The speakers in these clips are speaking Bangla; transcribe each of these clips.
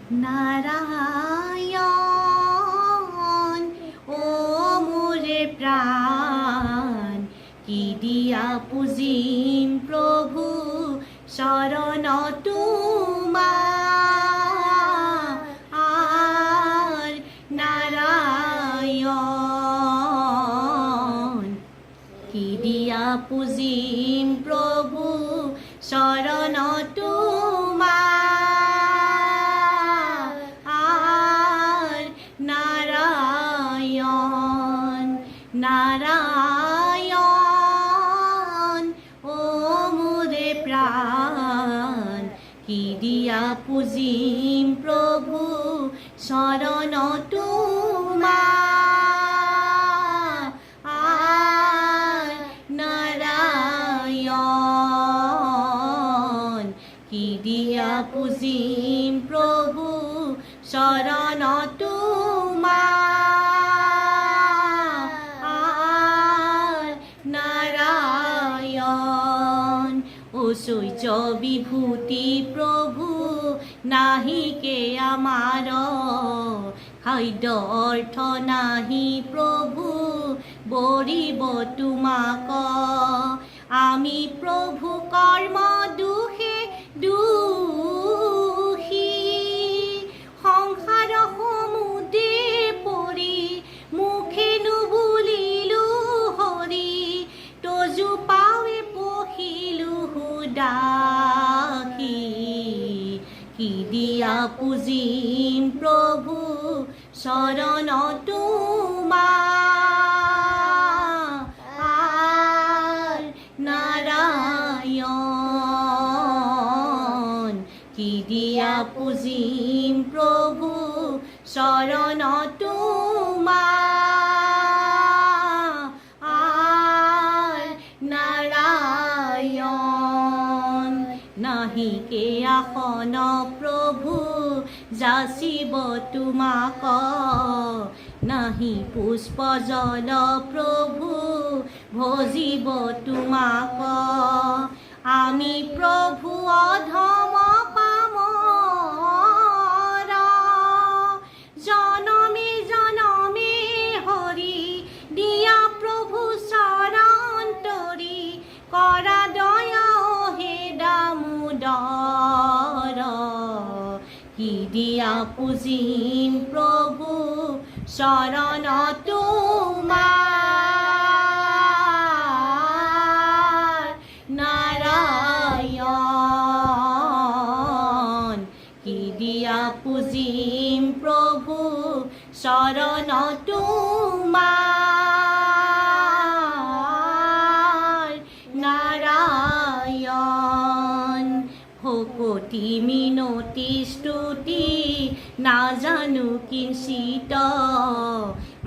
নারায়ণ ও মোরে প্রাণ কি দিয়া পুজিম প্রভু শরণ তোমার নারায়ণ কি দিয়া পুজিম প্রভু শরণ তোমার নারায়ণ নারায়ণ ও মোরে প্রাণ কি দিয়া পুজিম প্রভু শরণ তোমার নারায়ণ কি দিয়া পুজিম প্রভু শরণ তোমার নারায়ণ ঐশ্বর্য বিভূতি প্রভু নাহিকে আমার খাদ্য অর্থ নাহি প্রভু বৰিব তোমাক আমি প্রভু কর্ম দুখে দুখী সংসার সমুদ্ৰে পৰি মুখে নুবুলিলো হৰি তজু পাৱে পহিলো সুদাসী কি দিয়া পুজিম প্রভু শরণ তোমার নারায়ণ কি দিয়া পুজিম প্রভু শরণ তোমার নারায়ণ নাহিকে আসন প্রভু যাচিব তোমাক নাহি পুষ্প জল প্ৰভু ভজিব তোমাক আমি প্ৰভু অধম পামৰ জনমে জনমে হৰি দিয়া প্ৰভু চৰণ তৰি কৰা দয়া হে দামোদৰ কি দিয়া পুজিম প্রভু শরণ তোমার নারায়ণ কি দিয়া পুজিম প্রভু শরণ তোমার নারায়ণ ভকতি মিনতি স্তুতি নাজানো কিঞ্চিত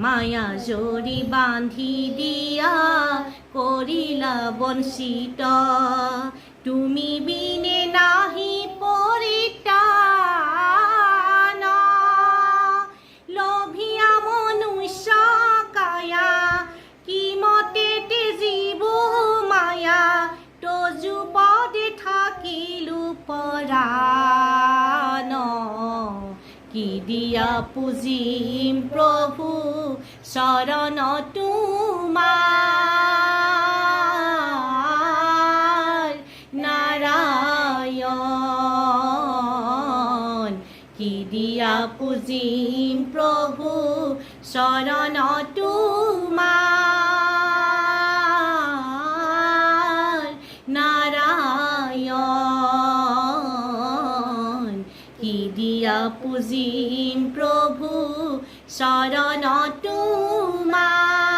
মায়া জৰি বান্ধি দিয়া কৰিলা বঞ্চিত তুমি বিনে নাহি পৰিত্ৰাণ লোভিয়া মনুষ্য কায়া কি মতে তেজিব মায়া তজু পদে থাকিলো পৰাণ কি দিয়া পুজিম প্রভু শরণ তোমার নারায়ণ কি দিয়া পুজিম প্রভু শরণ তোমার নারায়ণ কি দিয়া পুজিম প্রভু শরণ তোমার